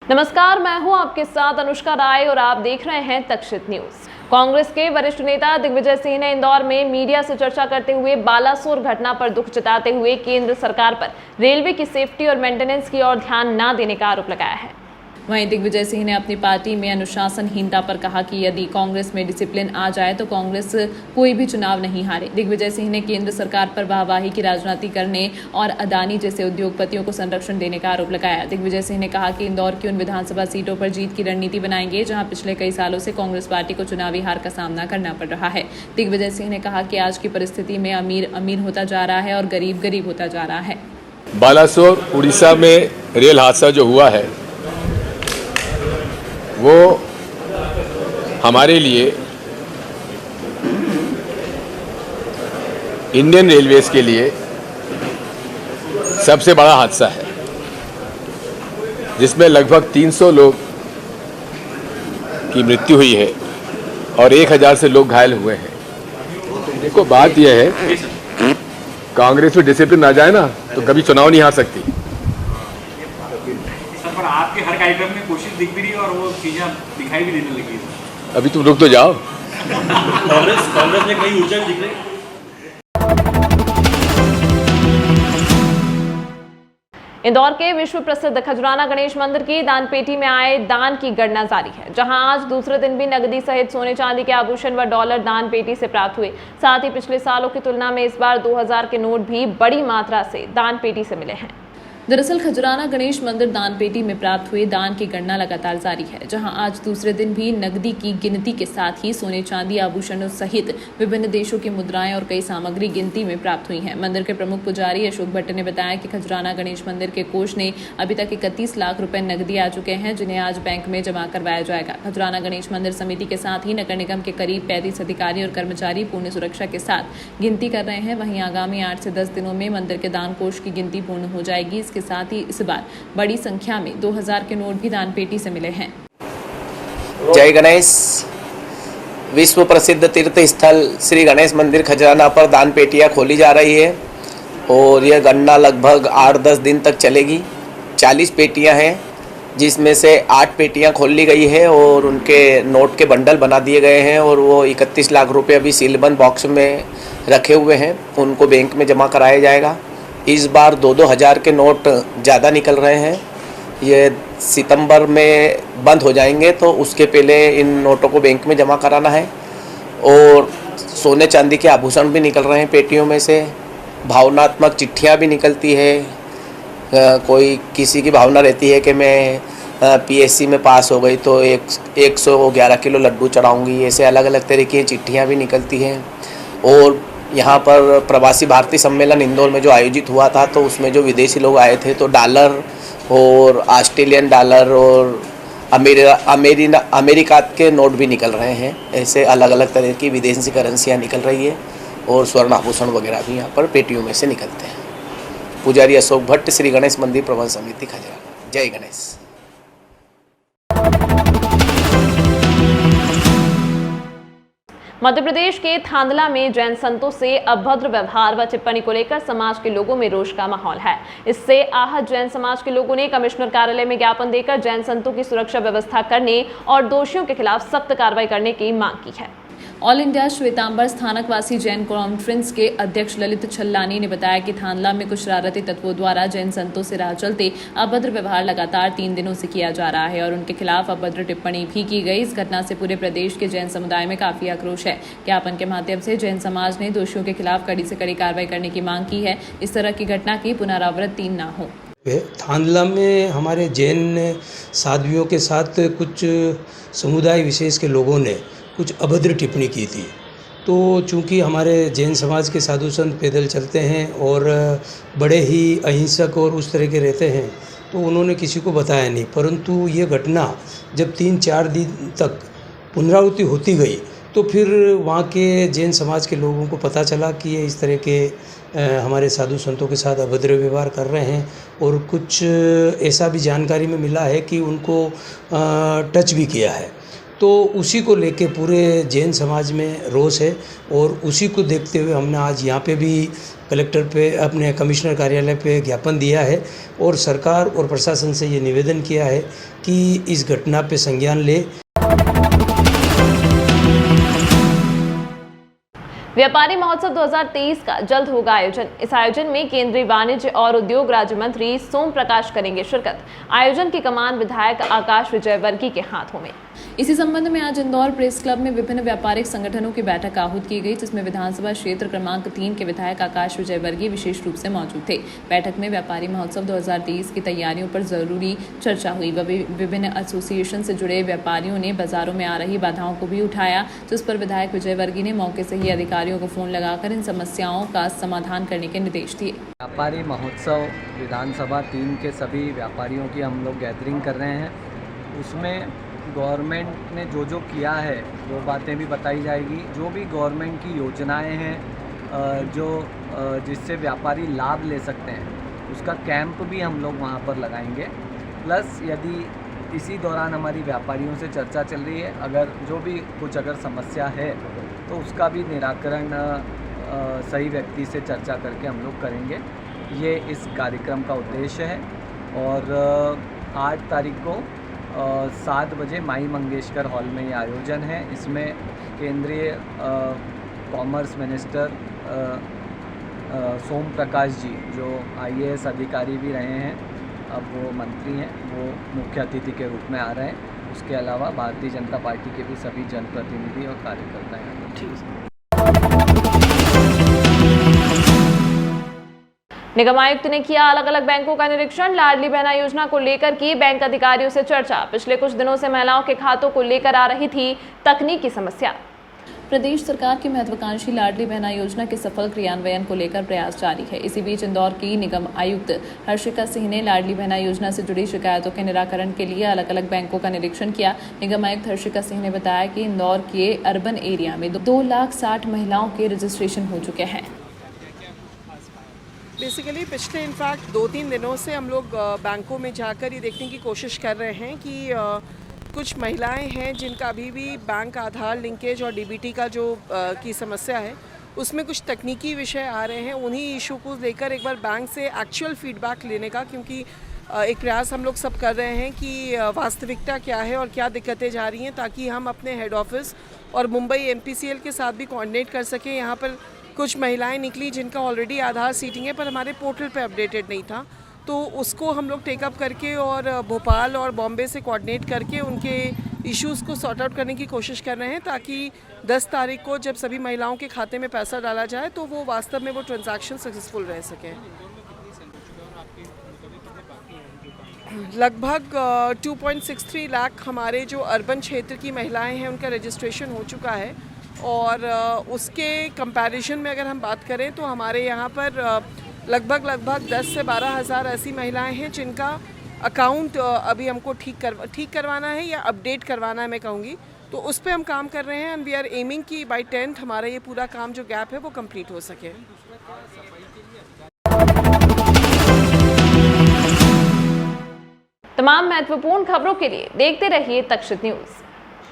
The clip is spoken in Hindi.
नमस्कार, मैं हूं आपके साथ अनुष्का राय और आप देख रहे हैं तक्षित न्यूज। कांग्रेस के वरिष्ठ नेता दिग्विजय सिंह ने इंदौर में मीडिया से चर्चा करते हुए बालासोर घटना पर दुख जताते हुए केंद्र सरकार पर रेलवे की सेफ्टी और मेंटेनेंस की ओर ध्यान न देने का आरोप लगाया है। वहीं दिग्विजय सिंह ने अपनी पार्टी में अनुशासनहीनता पर कहा कि यदि कांग्रेस में डिसिप्लिन आ जाए तो कांग्रेस कोई भी चुनाव नहीं हारे। दिग्विजय सिंह ने केंद्र सरकार पर वाहवाही की राजनीति करने और अदानी जैसे उद्योगपतियों को संरक्षण देने का आरोप लगाया। दिग्विजय सिंह ने कहा कि इंदौर की उन विधानसभा सीटों पर जीत की रणनीति बनाएंगे जहां पिछले कई सालों से कांग्रेस पार्टी को चुनावी हार का सामना करना पड़ रहा है। दिग्विजय सिंह ने कहा कि आज की परिस्थिति में अमीर अमीर होता जा रहा है और गरीब गरीब होता जा रहा है। बालासोर उड़ीसा में रेल हादसा जो हुआ है वो हमारे लिए इंडियन रेलवेज के लिए सबसे बड़ा हादसा है, जिसमें लगभग 300 लोग की मृत्यु हुई है और 1000 से लोग घायल हुए हैं। देखो, बात यह है, कांग्रेस में डिसिप्लिन आ जाए ना तो कभी चुनाव नहीं हार सकती। पर आपके हर कार्यक्रम में कोशिश दिख भी रही है और वो चीजें दिखाई भी देने लगी है। अभी तुम रुक तो जाओ। कांग्रेस में कई ऊर्जा दिख रही है। इंदौर के विश्व प्रसिद्ध खजराना गणेश मंदिर की दान पेटी में आए दान की गणना जारी है, जहां आज दूसरे दिन भी नकदी सहित सोने चांदी के आभूषण व डॉलर दान पेटी से प्राप्त हुए। साथ ही पिछले सालों की तुलना में इस बार 2000 के नोट भी बड़ी मात्रा से दान पेटी से मिले हैं। दरअसल खजराना गणेश मंदिर दान पेटी में प्राप्त हुए दान की गणना लगातार जारी है, जहां आज दूसरे दिन भी नकदी की गिनती के साथ ही सोने चांदी आभूषणों सहित विभिन्न देशों की मुद्राएं और कई सामग्री गिनती में प्राप्त हुई हैं। मंदिर के प्रमुख पुजारी अशोक भट्ट ने बताया कि खजराना गणेश मंदिर के कोष ने अभी तक 31 लाख रुपए नकदी आ चुके हैं, जिन्हें आज बैंक में जमा करवाया जाएगा। खजराना गणेश मंदिर समिति के साथ ही नगर निगम के करीब 35 अधिकारी और कर्मचारी पूर्ण सुरक्षा के साथ गिनती कर रहे हैं। वहीं आगामी 8 से 10 दिनों में मंदिर के दान कोष की गिनती पूर्ण हो जाएगी। इसके साथ ही इस बार बड़ी संख्या में 2000 के नोट भी दान पेटी से मिले हैं। जय गणेश। विश्व प्रसिद्ध तीर्थ स्थल श्री गणेश मंदिर खजराना पर दान पेटियां खोली जा रही है और यह गणना लगभग 8-10 दिन तक चलेगी। 40 पेटियां हैं, जिसमें से 8 पेटियां खोल ली गई है और उनके नोट के बंडल बना दिए गए हैं और वो 31 लाख रुपए अभी सीलबंद बॉक्स में रखे हुए हैं, उनको बैंक में जमा कराया जाएगा। इस बार 2-2 हज़ार के नोट ज़्यादा निकल रहे हैं। ये सितंबर में बंद हो जाएंगे, तो उसके पहले इन नोटों को बैंक में जमा कराना है। और सोने चांदी के आभूषण भी निकल रहे हैं पेटियों में से। भावनात्मक चिट्ठियाँ भी निकलती है। कोई किसी की भावना रहती है कि मैं पीएससी में पास हो गई तो 111 किलो लड्डू चढ़ाऊँगी। ऐसे अलग अलग तरह की चिट्ठियाँ भी निकलती हैं। और यहाँ पर प्रवासी भारतीय सम्मेलन इंदौर में जो आयोजित हुआ था, तो उसमें जो विदेशी लोग आए थे, तो डॉलर और ऑस्ट्रेलियन डॉलर और अमेरिका के नोट भी निकल रहे हैं। ऐसे अलग अलग तरह की विदेशी करेंसियाँ निकल रही है और स्वर्ण आभूषण वगैरह भी यहाँ पर पेटियों में से निकलते हैं। पुजारी अशोक भट्ट, श्री गणेश मंदिर प्रबंध समिति खजराना। जय गणेश। मध्य प्रदेश के थांदला में जैन संतों से अभद्र व्यवहार व टिप्पणी को लेकर समाज के लोगों में रोष का माहौल है। इससे आहत जैन समाज के लोगों ने कमिश्नर कार्यालय में ज्ञापन देकर जैन संतों की सुरक्षा व्यवस्था करने और दोषियों के खिलाफ सख्त कार्रवाई करने की मांग की है। All India Shwetambar Sthanakvasi Jain conference के अध्यक्ष ललित छल्लानी ने बताया कि थांदला में कुछ शरारती तत्वों द्वारा जैन संतों से राह चलते अभद्र व्यवहार लगातार 3 दिनों से किया जा रहा है और उनके खिलाफ अभद्र टिप्पणी भी की गई। इस घटना से पूरे प्रदेश के जैन समुदाय में काफी आक्रोश है। ज्ञापन के माध्यम से जैन समाज ने दोषियों के खिलाफ कड़ी से कड़ी कार्रवाई करने की मांग की है। इस तरह की घटना की पुनरावृत्ति न हो। थांदला में हमारे जैन साध्वियों के साथ कुछ समुदाय विशेष के लोगों ने कुछ अभद्र टिप्पणी की थी। तो चूंकि हमारे जैन समाज के साधु संत पैदल चलते हैं और बड़े ही अहिंसक और उस तरह के रहते हैं, तो उन्होंने किसी को बताया नहीं। परंतु ये घटना जब 3-4 दिन तक पुनरावृत्ति होती गई, तो फिर वहाँ के जैन समाज के लोगों को पता चला कि ये इस तरह के हमारे साधु संतों के साथ अभद्र व्यवहार कर रहे हैं। और कुछ ऐसा भी जानकारी में मिला है कि उनको टच भी किया है। तो उसी को लेके पूरे जैन समाज में रोष है और उसी को देखते हुए हमने आज यहाँ पे भी कलेक्टर पे अपने कमिश्नर कार्यालय पे ज्ञापन दिया है और सरकार और प्रशासन से ये निवेदन किया है कि इस घटना पे संज्ञान ले। व्यापारी महोत्सव 2023 का जल्द होगा आयोजन। इस आयोजन में केंद्रीय वाणिज्य और उद्योग राज्य मंत्री सोम प्रकाश करेंगे शिरकत। आयोजन की कमान विधायक आकाश विजयवर्गीय के हाथों में। इसी संबंध में आज इंदौर प्रेस क्लब में विभिन्न व्यापारिक संगठनों की बैठक आहूत की गई, जिसमें विधानसभा क्षेत्र क्रमांक 3 के विधायक आकाश विजयवर्गीय विशेष रूप से मौजूद थे। बैठक में व्यापारी महोत्सव 2023 की तैयारियों पर जरूरी चर्चा हुई। विभिन्न एसोसिएशन से जुड़े व्यापारियों ने बाजारों में आ रही बाधाओं को भी उठाया, जिस पर विधायक विजयवर्गीय ने मौके से ही अधिकारियों को फोन लगाकर इन समस्याओं का समाधान करने के निर्देश दिए। व्यापारी महोत्सव विधानसभा 3 के सभी व्यापारियों की हम लोग गैदरिंग कर रहे हैं। उसमें गवर्नमेंट ने जो जो किया है वो बातें भी बताई जाएगी। जो भी गवर्नमेंट की योजनाएं हैं जो जिससे व्यापारी लाभ ले सकते हैं, उसका कैंप भी हम लोग वहाँ पर लगाएंगे। प्लस यदि इसी दौरान हमारी व्यापारियों से चर्चा चल रही है, अगर जो भी कुछ अगर समस्या है तो उसका भी निराकरण सही व्यक्ति से चर्चा करके हम लोग करेंगे। ये इस कार्यक्रम का उद्देश्य है। और 8 तारीख को 7 बजे माई मंगेशकर हॉल में ये आयोजन है। इसमें केंद्रीय कॉमर्स मिनिस्टर सोम प्रकाश जी, जो IAS अधिकारी भी रहे हैं, अब वो मंत्री हैं, वो मुख्य अतिथि के रूप में आ रहे हैं। उसके अलावा भारतीय जनता पार्टी के भी सभी जनप्रतिनिधि और कार्यकर्ता हैं। निगम आयुक्त ने किया अलग अलग बैंकों का निरीक्षण। लाडली बहना योजना को लेकर की बैंक अधिकारियों से चर्चा। पिछले कुछ दिनों से महिलाओं के खातों को लेकर आ रही थी तकनीकी समस्या। प्रदेश सरकार की महत्वाकांक्षी लाडली बहना योजना के सफल क्रियान्वयन को लेकर प्रयास जारी है। इसी बीच इंदौर की निगम आयुक्त हर्षिका सिंह ने लाडली बहना योजना से जुड़ी शिकायतों के निराकरण के लिए अलग अलग बैंकों का निरीक्षण किया। निगम आयुक्त हर्षिका सिंह ने बताया कि इंदौर के अर्बन एरिया में 2,60,000 महिलाओं के रजिस्ट्रेशन हो चुके हैं। बेसिकली पिछले इनफैक्ट 2-3 दिनों से हम लोग बैंकों में जाकर ये देखने की कोशिश कर रहे हैं कि कुछ महिलाएं हैं जिनका अभी भी बैंक आधार लिंकेज और DBT का जो की समस्या है, उसमें कुछ तकनीकी विषय आ रहे हैं। उन्हीं इशू को लेकर एक बार बैंक से एक्चुअल फीडबैक लेने का, क्योंकि एक प्रयास हम लोग सब कर रहे हैं कि वास्तविकता क्या है और क्या दिक्कतें जा रही हैं, ताकि हम अपने हेड ऑफिस और मुंबई MPCL के साथ भी कोऑर्डिनेट कर सकें। यहाँ पर कुछ महिलाएं निकली जिनका ऑलरेडी आधार सीटिंग है पर हमारे पोर्टल पे अपडेटेड नहीं था, तो उसको हम लोग टेकअप करके और भोपाल और बॉम्बे से कोऑर्डिनेट करके उनके इश्यूज़ को सॉर्ट आउट करने की कोशिश कर रहे हैं, ताकि 10 तारीख को जब सभी महिलाओं के खाते में पैसा डाला जाए तो वो वास्तव में वो ट्रांजैक्शन सक्सेसफुल रह सकें। लगभग 2.63 लाख हमारे जो अर्बन क्षेत्र की महिलाएं हैं उनका रजिस्ट्रेशन हो चुका है। और उसके कंपैरिजन में अगर हम बात करें तो हमारे यहाँ पर लगभग 10 से 12 हज़ार ऐसी महिलाएं हैं जिनका अकाउंट अभी हमको ठीक करवाना है या अपडेट करवाना है, मैं कहूँगी। तो उस पर हम काम कर रहे हैं एंड वी आर एमिंग कि बाय 10th हमारा ये पूरा काम जो गैप है वो कंप्लीट हो सके। तमाम महत्वपूर्ण खबरों के लिए देखते रहिए तक्षशित न्यूज़।